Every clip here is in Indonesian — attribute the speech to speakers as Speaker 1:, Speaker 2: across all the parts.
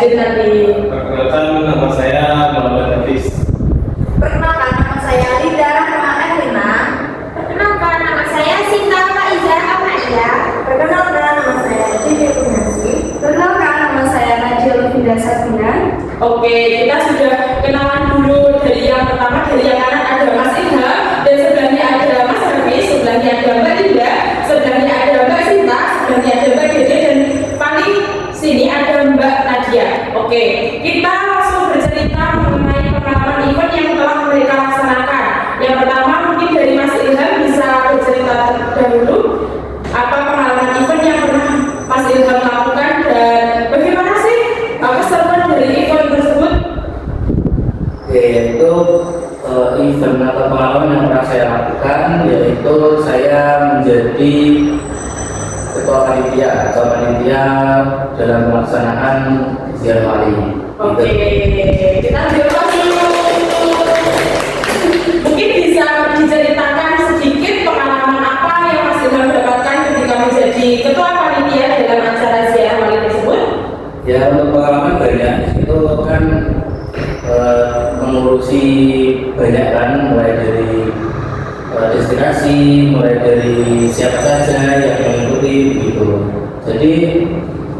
Speaker 1: lanjut nanti.
Speaker 2: Perkenalkan, nama saya Muhammad Hafiz.
Speaker 3: Perkenalkan, nama saya Linda Rahma Erlina.
Speaker 4: Perkenalkan, nama saya Sinta Faiza Amalia.
Speaker 3: Perkenalkan, nama saya Cici Kunasi. Perkenalkan, nama saya Nadia Lufinda Sabina.
Speaker 1: Oke, kita sudah kenalan dulu. Dari yang pertama, dari yang kanan ada Mas Ilham, dan sebelahnya ada Mas Hafiz, sebelahnya ada Mbak Linda, sebelahnya ada Mbak Sinta, sebelahnya ada Mbak Dede, dan paling sini ada Mbak Nadia. Oke, kita langsung bercerita mengenai pengalaman event yang telah mereka laksanakan. Yang pertama mungkin dari Mas Ilham bisa bercerita dahulu apa pengalaman event yang pernah Mas Ilham lakukan dan bagaimana sih keseruan dari event tersebut?
Speaker 5: Yaitu event atau pengalaman yang pernah saya lakukan, yaitu saya menjadi ketua panitia atau panitia dalam pelaksanaan ziarah wali.
Speaker 1: Oke, kita jawab dulu. Mungkin bisa diceritakan sedikit pengalaman apa yang Mas Ilham dapatkan ketika menjadi ketua panitia dalam acara ziarah wali tersebut?
Speaker 5: Ya, untuk pengalaman banyak itu kan mengurusi banyak kan, mulai dari destinasi, mulai dari siapa saja yang mengikuti begitu. Jadi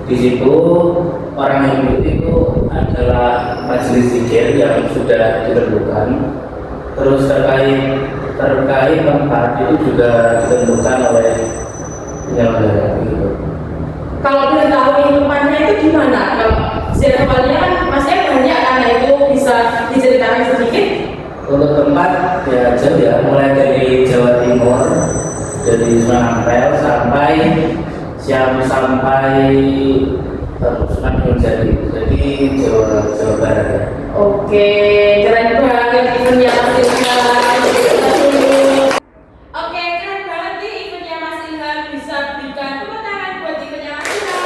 Speaker 5: di situ orang yang mengikuti itu adalah majelis zikir yang sudah ditentukan. Terus terkait tempat itu juga ditentukan oleh penyelenggara gitu.
Speaker 1: Kalau boleh tahu nih tempatnya itu di mana? Kalau ziarah walinya kan masnya banyak karena itu bisa diceritakan sedikit.
Speaker 5: Untuk tempat ya jauh ya, mulai dari Jawa Timur, dari Sunan Ampel sampai sampai Sunan Gunung Jati, jadi Jawa Barat ya.
Speaker 1: Oke, keren banget eventnya Mas Ilham. Oke, keren banget nih eventnya Mas Ilham. Bisa berikan tepuk tangan buat eventnya Mas Ilham.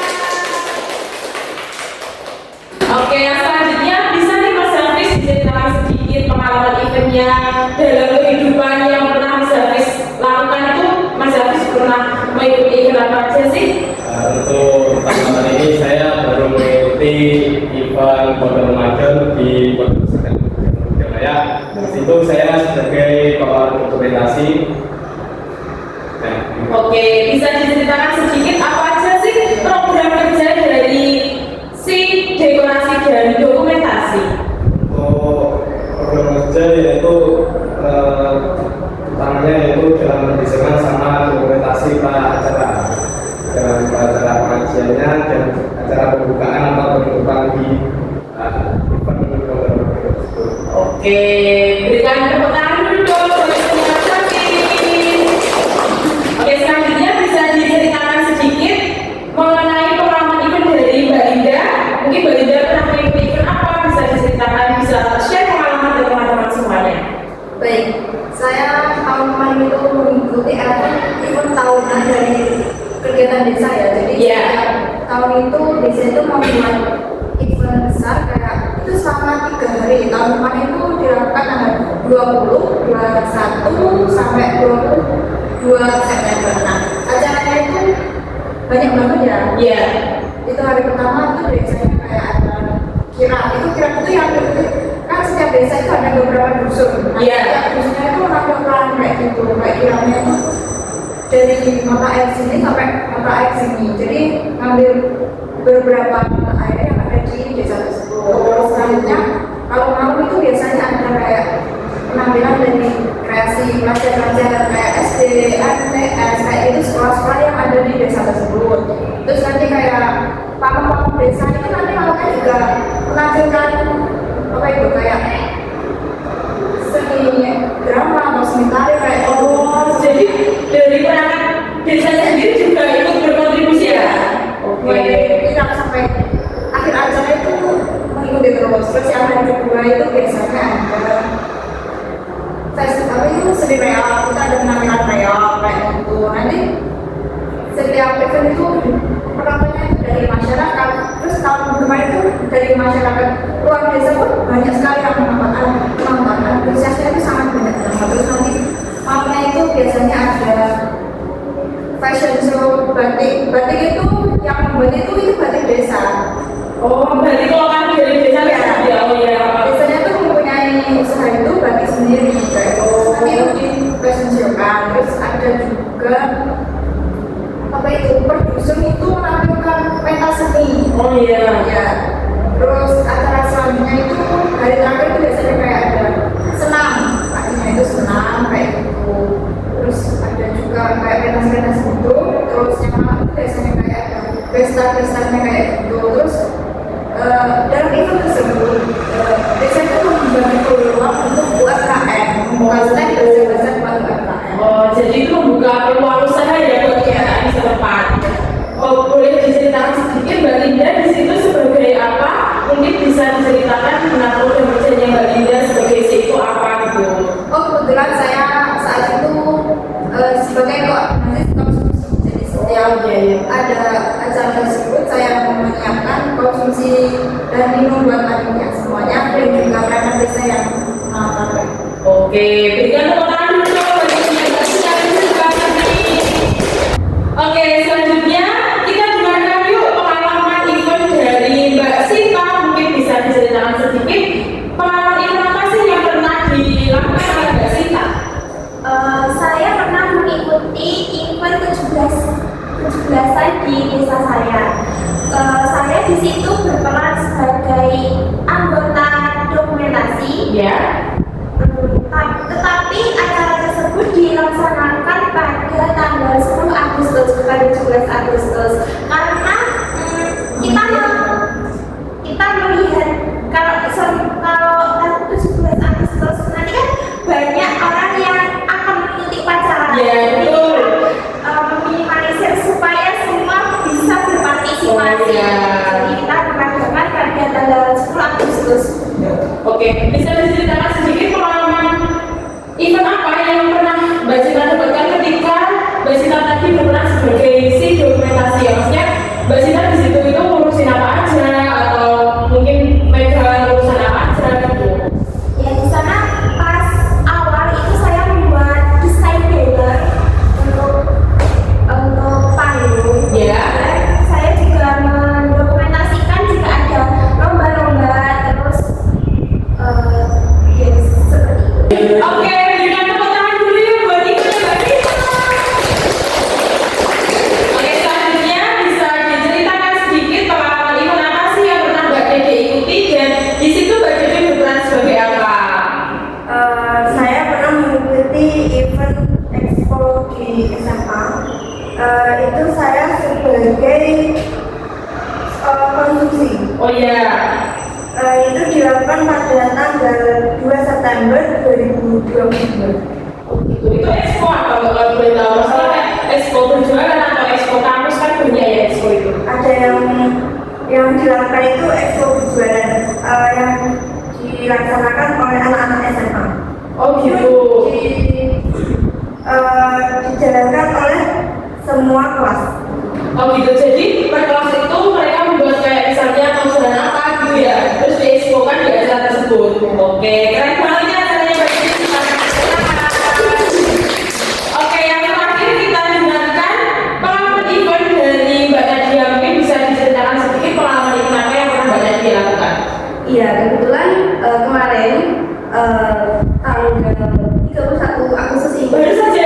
Speaker 1: Oke, yang selanjutnya bisa nih Mas Hafiz diceritakan sedikit pengalaman eventnya dalam kehidupan yang pernah Mas Hafiz lakukan itu. Mas Hafiz pernah mengikuti event apa aja sih?
Speaker 2: Untuk pertama kali ini saya baru mengikuti event Pondok Ramadan di Pondok Pesantren Jaya. Di situ saya sebagai kepala dokumentasi.
Speaker 1: Oke, bisa diceritakan sedikit apa aja sih program kerja dari si dekorasi dan dokumentasi?
Speaker 2: Untuk program kerja yaitu utamanya yaitu dalam mendesain sama dokumentasi acara dalam acara pengajiannya dan acara pembukaan atau penutupan di event tersebut.
Speaker 1: Oke, berikan tepuk tangan dulu dong buat Mas Hafiz. Oke, selanjutnya bisa diceritakan sedikit mengenai pengalaman event dari Mbak Linda. Mungkin Mbak Linda pernah mengikuti event apa? Bisa diceritakan, bisa share pengalaman dari teman-teman semuanya.
Speaker 3: Baik, saya tahun kemarin itu mengikuti event tahunan dari kegiatan desa ya. Jadi
Speaker 1: Iya.
Speaker 3: setiap tahun itu desa itu membuat event besar kayak itu selama 3 hari. Tahun kemarin itu dilakukan tanggal 20, 21 sampai 22 September. Nah, acaranya itu banyak banget ya.
Speaker 1: Iya.
Speaker 3: Itu hari pertama itu biasanya kayak ada kirap. Itu kirap itu yang kan setiap desa itu ada beberapa dusun. Nah,
Speaker 1: Iya.
Speaker 3: setiap dusunnya itu orang kayak gitu. Kayak kirapnya itu dari mata air sini sampai mata air sini. Jadi ngambil beberapa mata air yang ada di desa tersebut. Terus selanjutnya kalau malam itu biasanya ada kayak penampilan dari kreasi pelajar-pelajar kayak SD, MTS, kayak itu sekolah-sekolah yang ada di desa tersebut. Terus nanti kayak pamong-pamong desa itu nanti malamnya juga menampilkan apa itu kayak seni drama atau seni tari kayak
Speaker 1: Jadi dari perangkat desa sendiri juga ikut berkontribusi ya?
Speaker 3: mulai kirap sampai akhir acara itu mengikuti terus. Terus yang hari kedua itu biasanya ada festival itu seni reok, kita ada penampilan reok kayak gitu. Nanti setiap event itu penontonnya itu dari masyarakat. Terus tahun kemarin itu dari masyarakat luar desa pun banyak sekali yang menonton. Antusiasnya itu sangat banyak banget. Terus nanti malamnya itu biasanya ada fashion show batik. Batik itu yang membuat itu batik desa.
Speaker 1: Oh, batik lokal
Speaker 3: juga apa itu per dusun itu menampilkan pentas seni.
Speaker 1: Oh iya.
Speaker 3: Ya. Terus acara selanjutnya itu hari terakhir itu biasanya kayak ada senam, paginya itu senam kayak gitu. Terus ada juga kayak pentas-pentas gitu. Terus yang malam itu biasanya kayak ada pesta-pestanya kayak gitu. Terus dalam event tersebut biasanya itu membagi peluang untuk UMKM, maksudnya belajar-belajar buat UMKM.
Speaker 1: Oh, jadi itu membuka peluang usaha ya buat UMKM setempat. Oh, boleh diceritakan sedikit Mbak Linda di situ sebagai apa? Mungkin bisa diceritakan kenapa kerjanya Mbak Linda sebagai CEO apa gitu?
Speaker 3: Oh, kebetulan saya saat itu sebagai koordinator konsumsi. Jadi setiap ada acara tersebut saya menyiapkan konsumsi dan minum buat panitia semuanya dan juga rekan desa yang menonton.
Speaker 1: Oke, berikan tepuk tangan dulu dong bagi yang sudah disediakan ini. Oke, selanjutnya kita dengarkan yuk pengalaman event dari Mbak Sinta. Mungkin bisa diceritakan sedikit pengalaman event apa sih yang pernah dilakukan oleh Mbak Sinta?
Speaker 4: Saya pernah mengikuti event 17-an di desa saya. Saya di situ berperan sebagai anggota dokumentasi.
Speaker 1: Ya.
Speaker 4: Tetapi acara tersebut dilaksanakan pada tanggal 10 Agustus bukan 17 Agustus karena kita melihat kalau 17 Agustus nanti kan banyak orang yang akan mengikuti upacara.
Speaker 1: Ya, betul.
Speaker 4: Meminimalisir supaya semua bisa berpartisipasi.
Speaker 1: Oh, ya.
Speaker 4: Jadi kita mengadakan pada tanggal 10 Agustus.
Speaker 1: Oke, bisa diceritakan sedikit pengalaman event apa yang pernah Mbak Sinta dapatkan ketika Mbak Sinta tadi berperan sebagai si dokumentasi ya, maksudnya Mbak Sinta di situ itu ngurusin apa aja atau mungkin megang urusan apa aja gitu?
Speaker 4: Ya di sana pas awal itu saya membuat desain banner untuk panggung.
Speaker 1: Ya.
Speaker 4: Saya juga mendokumentasikan jika ada lomba-lomba terus ya seperti itu.
Speaker 1: Oke, berikan tepuk tangan dulu ya buat event Mbak Sinta. Oke, selanjutnya bisa diceritakan sedikit pengalaman event apa sih yang pernah Mbak Dede ikuti dan di situ Mbak Dede berperan sebagai apa?
Speaker 3: Saya pernah mengikuti event expo di SMA. Itu saya sebagai konsumsi.
Speaker 1: Oh iya.
Speaker 3: Itu dilakukan pada tanggal 2 September 2022.
Speaker 1: Itu expo atau kalau boleh tahu masalah expo berjualan atau expo kampus kan punya ya expo itu.
Speaker 3: Ada yang dilakukan itu expo berjualan yang dilaksanakan oleh anak-anak SMA.
Speaker 1: Oh gitu.
Speaker 3: Dijalankan oleh semua kelas.
Speaker 1: Oh gitu. Jadi per kelas itu mereka membuat kayak misalnya konsumen apa gitu ya. Terus di expo kan di acara tersebut. Oke, keren banget ya acaranya Mbak Dede. Oke, yang terakhir kita dengarkan pengalaman event dari Mbak Nadia. Mungkin bisa diceritakan sedikit pengalaman event apa yang pernah Mbak Nadia lakukan?
Speaker 3: Iya, kebetulan kemarin tanggal 31 Agustus ini
Speaker 1: Baru saja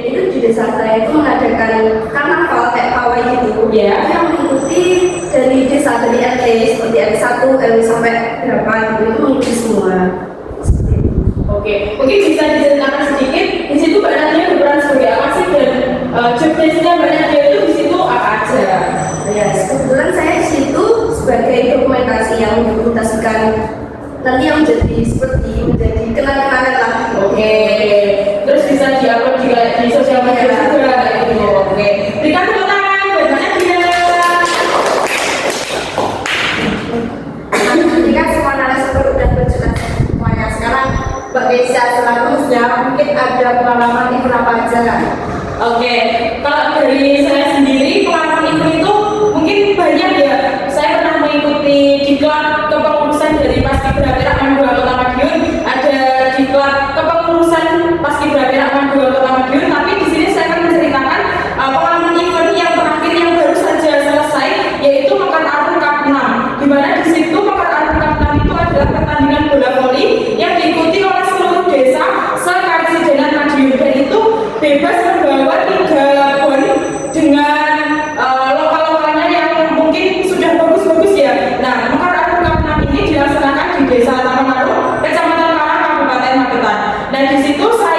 Speaker 3: itu di desa saya itu mengadakan karnaval kayak pawai gitu.
Speaker 1: Ya.
Speaker 3: Yang mengikuti dari desa, dari RT seperti RT 1, RW sampai berapa gitu, itu mengikuti semua. Seperti itu.
Speaker 1: Oke, mungkin bisa diceritakan sedikit di situ Mbak Nadia berperan sebagai apa sih dan job desk-nya Mbak Nadia itu di situ apa aja?
Speaker 3: Ya, kebetulan saya di situ sebagai dokumentasi yang mendokumentasikan nanti yang menjadi kenang-kenangan lah.
Speaker 1: Oke, terus bisa di-upload juga di sosial media juga gitu. Oke, berikan tepuk tangan buat Mbak Nadia.
Speaker 3: Nanti kan semua narasumber udah berjelas semuanya. Sekarang Mbak Keisha selanjutnya mungkin ada pengalaman event apa aja?
Speaker 1: Oke, kalau dari saya sendiri pengalaman itu mungkin banyak ya. Saya pernah mengikuti diklat kepengurusan dari Paskibraka Mandua Kota Madiun, ada diklat kepengurusan Paskibraka Mandua Kota Madiun. Tapi di sini saya akan menceritakan pengalaman event yang terakhir yang baru saja selesai, yaitu Mekar Arung Cup 6. Di mana di situ Mekar Arung Cup 6 itu adalah pertandingan bola voli yang diikuti oleh seluruh desa se-Karesidenan Madiun dan itu bebas Nah di situ saya